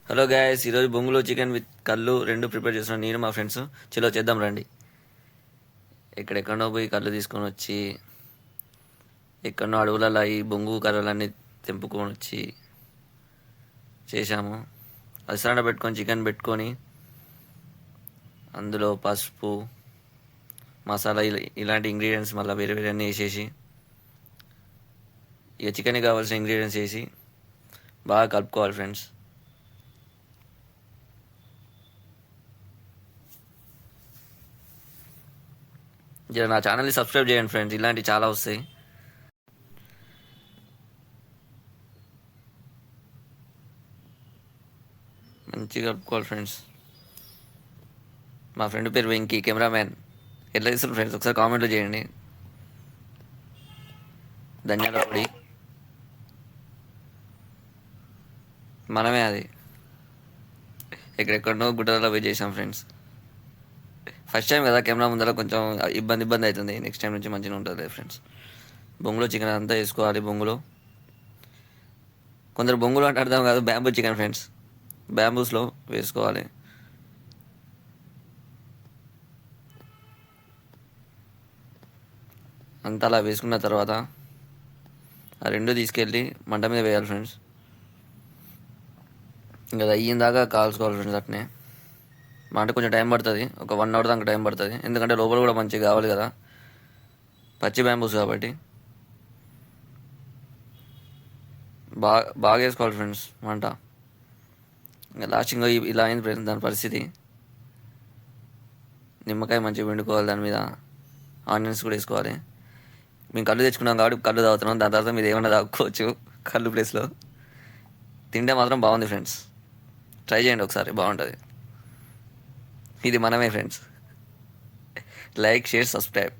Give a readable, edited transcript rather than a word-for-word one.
Hello guys, ఈరోజు బొంగులో chicken with కళ్ళు రెండు ప్రిపేర్ చేస్తున్నాను నేను మా ఫ్రెండ్స్. చలో చేద్దాం రండి. ఎక్కడెక్కడో పోయి కళ్ళు తీసుకొని వచ్చి ఎక్కడనో అడవులలో ఈ బొంగు కర్రలన్నీ తెంపుకొని వచ్చి చేశాము. అసరణ పెట్టుకొని చికెన్ పెట్టుకొని అందులో పసుపు మసాలా ఇలాంటి ఇంగ్రీడియంట్స్ మళ్ళీ వేరే వేరే అన్నీ వేసేసి ఇక చికెన్కి కావాల్సిన ఇంగ్రీడియంట్స్ వేసి బాగా కలుపుకోవాలి ఫ్రెండ్స్. జర నా ఛానల్ని సబ్స్క్రైబ్ చేయండి ఫ్రెండ్స్, ఇలాంటివి చాలా వస్తాయి. మంచిగా కలుపుకోవాలి ఫ్రెండ్స్. మా ఫ్రెండ్ పేరు వెంకీ, కెమెరామ్యాన్. ఎట్లా తీస్తారు ఫ్రెండ్స్ ఒకసారి కామెంట్లో చేయండి. ధనియాల పొడి మనమే, అది ఎక్కడెక్కడనో గుడ్డలలో పోయి చేసాం ఫ్రెండ్స్. ఫస్ట్ టైం కదా కెమెరా ముందర కొంచెం ఇబ్బంది అవుతుంది. నెక్స్ట్ టైం నుంచి మంచిగా ఉంటుంది ఫ్రెండ్స్. బొంగులో చికెన్ అంతా వేసుకోవాలి. బొంగులో కొందరు బొంగులు అంటే అర్థం కాదు, బ్యాంబూ చికెన్ ఫ్రెండ్స్. బ్యాంబూస్లో వేసుకోవాలి. అంతా అలా వేసుకున్న తర్వాత ఆ రెండు తీసుకెళ్ళి మంట మీద వేయాలి ఫ్రెండ్స్. ఇంకా అయ్యిన దాకా కాల్చుకోవాలి ఫ్రెండ్స్. అట్నే మంట కొంచెం టైం పడుతుంది, ఒక 1 అవర్ దాకా టైం పడుతుంది. ఎందుకంటే లోపల కూడా మంచిగా కావాలి కదా, పచ్చి బ్యాంబూస్ కాబట్టి. బాగా వేసుకోవాలి ఫ్రెండ్స్ మంట. ఇంకా లాస్టింగ్ ఇలా అయింది ఫ్రెండ్స్ దాని పరిస్థితి. నిమ్మకాయ మంచిగా వండుకోవాలి, దాని మీద ఆనియన్స్ కూడా వేసుకోవాలి. మేము కళ్ళు తెచ్చుకున్నాం కాబట్టి కళ్ళు తాగుతున్నాం. దాని తర్వాత మీరు ఏమన్నా తాగుకోవచ్చు కళ్ళు ప్లేస్లో. తింటే మాత్రం బాగుంది ఫ్రెండ్స్, ట్రై చేయండి ఒకసారి, బాగుంటుంది. ఇది మనమే ఫ్రెండ్స్. Like, share, subscribe.